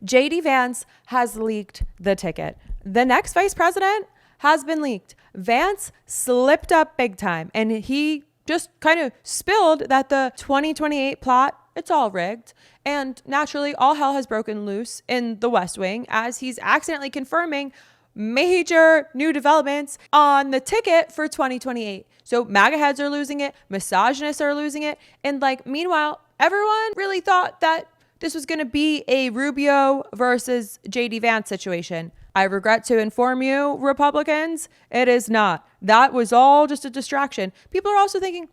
JD Vance has leaked the ticket. The next vice president has been leaked. Vance slipped up big time, and he just kind of spilled that the 2028 plot, it's all rigged. And naturally, all hell has broken loose in the West Wing as he's accidentally confirming major new developments on the ticket for 2028. So MAGA heads are losing it, misogynists are losing it. And like, meanwhile, everyone really thought that this was going to be a Rubio versus JD Vance situation. I regret to inform you, Republicans, it is not. That was all just a distraction. People are also thinking,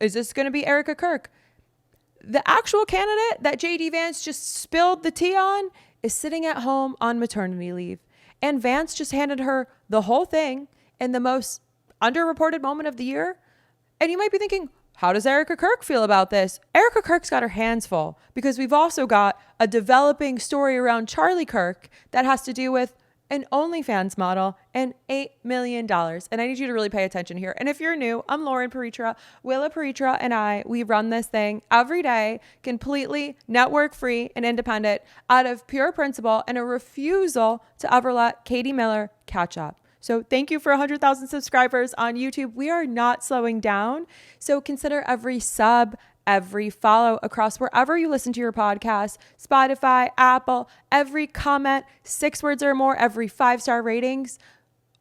is this going to be Erica Kirk? The actual candidate that JD Vance just spilled the tea on is sitting at home on maternity leave. And Vance just handed her the whole thing in the most underreported moment of the year. And you might be thinking, how does Erica Kirk feel about this? Erica Kirk's got her hands full because we've also got a developing story around Charlie Kirk that has to do with an OnlyFans model and $8 million. And I need you to really pay attention here. And if you're new, I'm Lauren Paritra. Willa Paritra and we run this thing every day, completely network free and independent out of pure principle and a refusal to ever let Katie Miller catch up. So thank you for 100,000 subscribers on YouTube. We are not slowing down. So consider every sub, every follow across wherever you listen to your podcast, Spotify, Apple, every comment, 6 words or more, every 5-star ratings.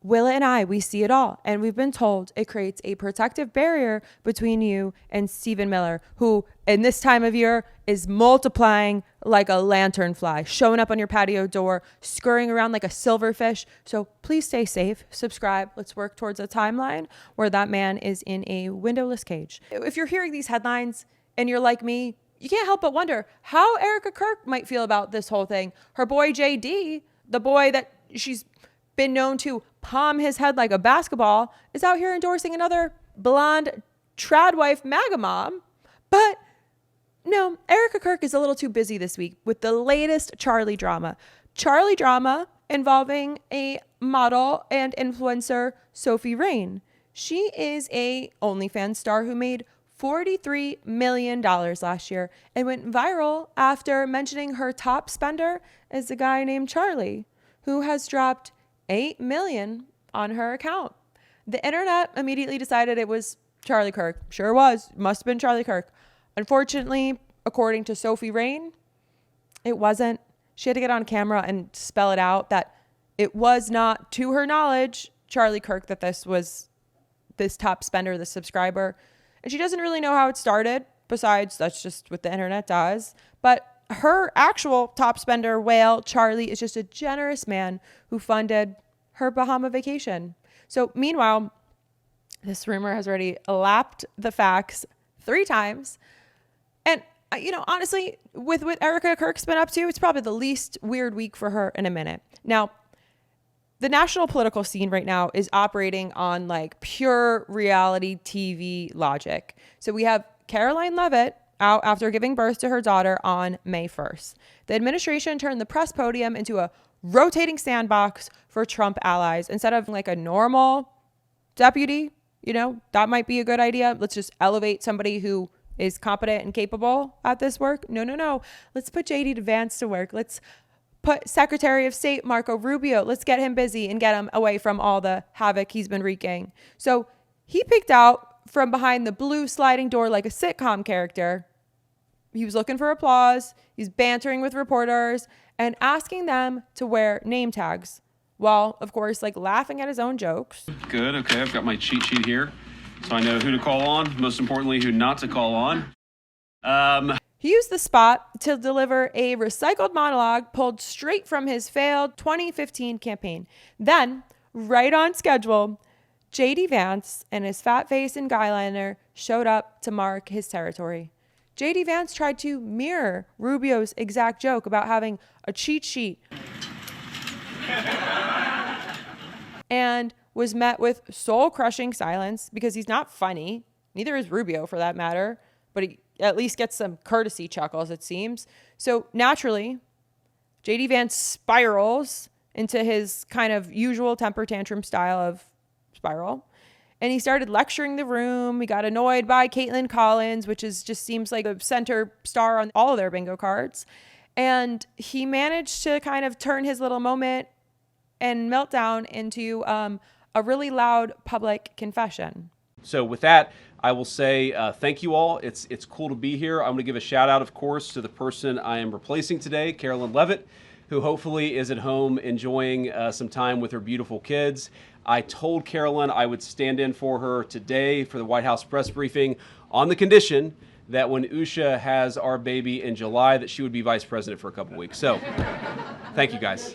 Willa and we see it all. And we've been told it creates a protective barrier between you and Stephen Miller, who in this time of year is multiplying like a lanternfly, showing up on your patio door, scurrying around like a silverfish. So please stay safe, subscribe. Let's work towards a timeline where that man is in a windowless cage. If you're hearing these headlines and you're like me, you can't help but wonder how Erica Kirk might feel about this whole thing. Her boy JD, the boy that she's been known to palm his head like a basketball, is out here endorsing another blonde trad wife MAGA mom. But no, Erica Kirk is a little too busy this week with the latest Charlie drama. Charlie drama involving a model and influencer, Sophie Rain. She is a OnlyFans star who made $43 million last year and went viral after mentioning her top spender is a guy named Charlie, who has dropped $8 million on her account. The internet immediately decided it was Charlie Kirk. Sure was. Must have been Charlie Kirk. Unfortunately, according to Sophie Rain, it wasn't. She had to get on camera and spell it out that it was not, to her knowledge, Charlie Kirk, that this was this top spender, this subscriber. And she doesn't really know how it started. Besides, that's just what the internet does. But her actual top spender whale, Charlie, is just a generous man who funded her Bahama vacation. So meanwhile, this rumor has already lapped the facts 3 times. And, honestly, with what Erica Kirk's been up to, it's probably the least weird week for her in a minute. Now, the national political scene right now is operating on like pure reality TV logic. So we have Karoline Leavitt out after giving birth to her daughter on May 1st. The administration turned the press podium into a rotating sandbox for Trump allies. Instead of like a normal deputy, that might be a good idea. Let's just elevate somebody who is competent and capable at this work. No. Let's put JD Vance to work. Let's put Secretary of State Marco Rubio. Let's get him busy and get him away from all the havoc he's been wreaking. So he picked out from behind the blue sliding door like a sitcom character. He was looking for applause. He's bantering with reporters and asking them to wear name tags while, of course, like laughing at his own jokes. Good. Okay. I've got my cheat sheet here, so I know who to call on. Most importantly, who not to call on. He used the spot to deliver a recycled monologue pulled straight from his failed 2015 campaign. Then, right on schedule, JD Vance and his fat face and guyliner showed up to mark his territory. JD Vance tried to mirror Rubio's exact joke about having a cheat sheet and was met with soul-crushing silence because he's not funny. Neither is Rubio, for that matter, but he at least gets some courtesy chuckles, it seems. So naturally, JD Vance spirals into his kind of usual temper tantrum style of spiral. And he started lecturing the room. He got annoyed by Caitlin Collins, which just seems like a center star on all of their bingo cards. And he managed to kind of turn his little moment and meltdown into a really loud public confession. So with that, I will say thank you all. It's cool to be here. I'm going to give a shout out, of course, to the person I am replacing today, Karoline Leavitt, who hopefully is at home enjoying some time with her beautiful kids. I told Karoline I would stand in for her today for the White House press briefing on the condition that when Usha has our baby in July, that she would be vice president for a couple weeks. So thank you, guys.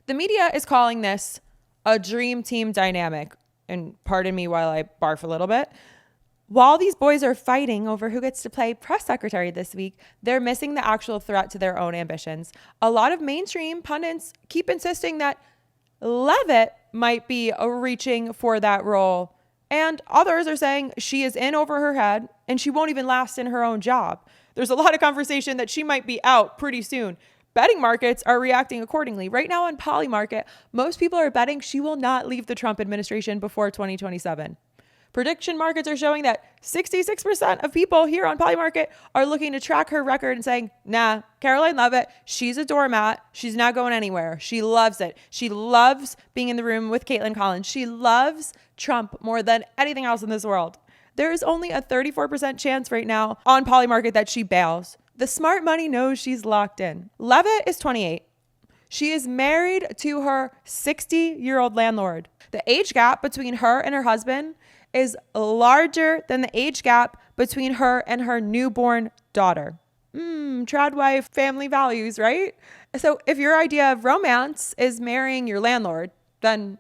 The media is calling this a dream team dynamic. And pardon me while I barf a little bit. While these boys are fighting over who gets to play press secretary this week, they're missing the actual threat to their own ambitions. A lot of mainstream pundits keep insisting that Leavitt might be reaching for that role. And others are saying she is in over her head and she won't even last in her own job. There's a lot of conversation that she might be out pretty soon. Betting markets are reacting accordingly. Right now on Polymarket, most people are betting she will not leave the Trump administration before 2027. Prediction markets are showing that 66% of people here on Polymarket are looking to track her record and saying, nah, Karoline Leavitt, she's a doormat. She's not going anywhere. She loves it. She loves being in the room with Caitlin Collins. She loves Trump more than anything else in this world. There is only a 34% chance right now on Polymarket that she bails. The smart money knows she's locked in. Leavitt is 28. She is married to her 60-year-old landlord. The age gap between her and her husband is larger than the age gap between her and her newborn daughter. Trad wife family values, right? So if your idea of romance is marrying your landlord, then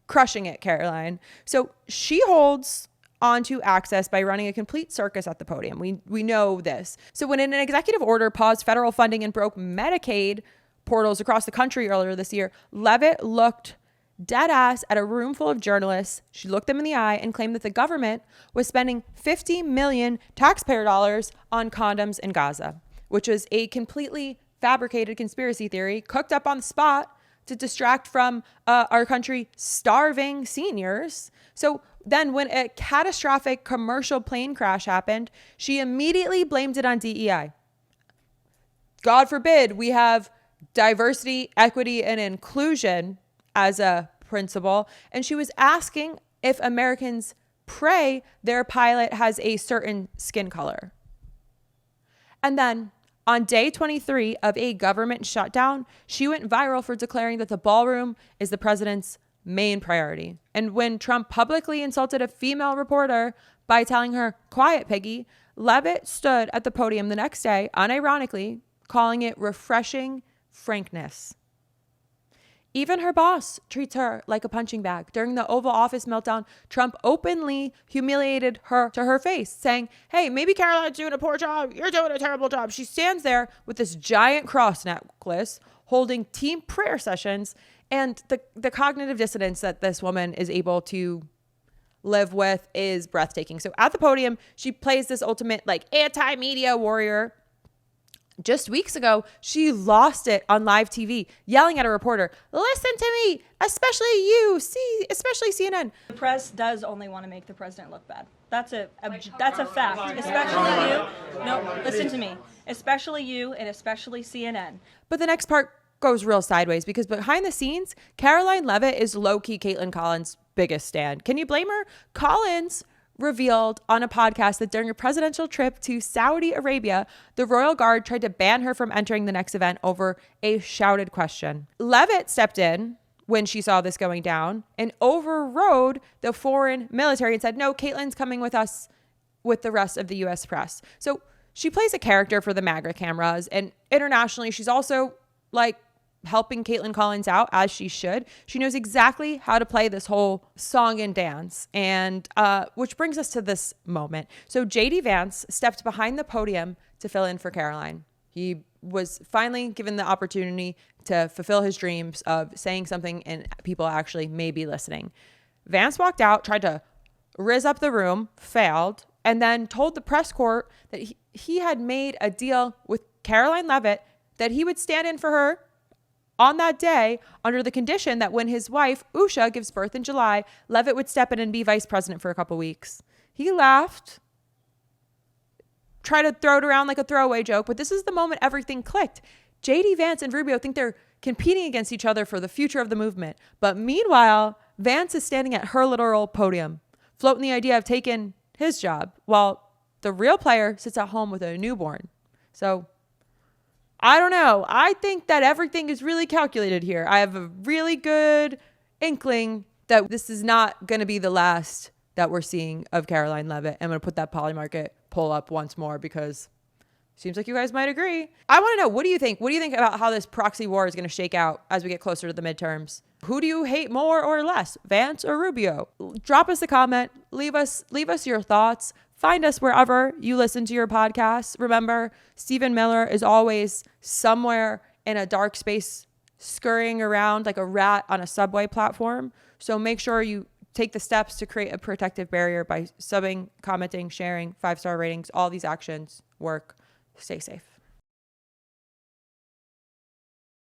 crushing it, Karoline. So she holds onto access by running a complete circus at the podium. We know this. So when an executive order paused federal funding and broke Medicaid portals across the country earlier this year, Leavitt looked dead ass at a room full of journalists. She looked them in the eye and claimed that the government was spending 50 million taxpayer dollars on condoms in Gaza, which was a completely fabricated conspiracy theory cooked up on the spot to distract from our country starving seniors. So then when a catastrophic commercial plane crash happened, she immediately blamed it on DEI. God forbid we have diversity, equity, and inclusion as a principle. And she was asking if Americans pray their pilot has a certain skin color. And then on day 23 of a government shutdown, she went viral for declaring that the ballroom is the president's main priority. And when Trump publicly insulted a female reporter by telling her, "Quiet, piggy," Leavitt stood at the podium the next day, unironically, calling it refreshing frankness. Even her boss treats her like a punching bag. During the Oval Office meltdown, Trump openly humiliated her to her face, saying, "Hey, maybe Karoline's doing a poor job. You're doing a terrible job." She stands there with this giant cross necklace, holding team prayer sessions, and the cognitive dissonance that this woman is able to live with is breathtaking. So at the podium, she plays this ultimate anti-media warrior. Just weeks ago, she lost it on live TV, yelling at a reporter, "Listen to me, especially you, especially CNN." The press does only want to make the president look bad. That's a fact. Especially you. No, listen to me. Especially you and especially CNN. But the next part goes real sideways because behind the scenes, Karoline Leavitt is low-key Caitlin Collins' biggest stand. Can you blame her? Collins revealed on a podcast that during a presidential trip to Saudi Arabia, the royal guard tried to ban her from entering the next event over a shouted question. Leavitt stepped in when she saw this going down and overrode the foreign military and said, "No, Caitlin's coming with us with the rest of the U.S. press." So she plays a character for the MAGA cameras, and internationally, she's also helping Caitlin Collins out, as she should. She knows exactly how to play this whole song and dance, and which brings us to this moment. So JD Vance stepped behind the podium to fill in for Karoline. He was finally given the opportunity to fulfill his dreams of saying something and people actually may be listening. Vance walked out, tried to rizz up the room, failed, and then told the press corps that he had made a deal with Karoline Leavitt that he would stand in for her on that day under the condition that when his wife, Usha, gives birth in July, Leavitt would step in and be vice president for a couple weeks. He laughed try to throw it around like a throwaway joke, but this is the moment everything clicked. JD Vance and Rubio think they're competing against each other for the future of the movement. But meanwhile, Vance is standing at her literal podium, floating the idea of taking his job, while the real player sits at home with a newborn. So I don't know. I think that everything is really calculated here. I have a really good inkling that this is not going to be the last that we're seeing of Karoline Leavitt. I'm going to put that Polymarket poll up once more because seems like you guys might agree. I want to know, what do you think? What do you think about how this proxy war is going to shake out as we get closer to the midterms? Who do you hate more or less, Vance or Rubio? Drop us a comment. Leave us your thoughts. Find us wherever you listen to your podcasts. Remember, Stephen Miller is always somewhere in a dark space, scurrying around like a rat on a subway platform. So make sure you take the steps to create a protective barrier by subbing, commenting, sharing, 5-star ratings. All these actions work. Stay safe.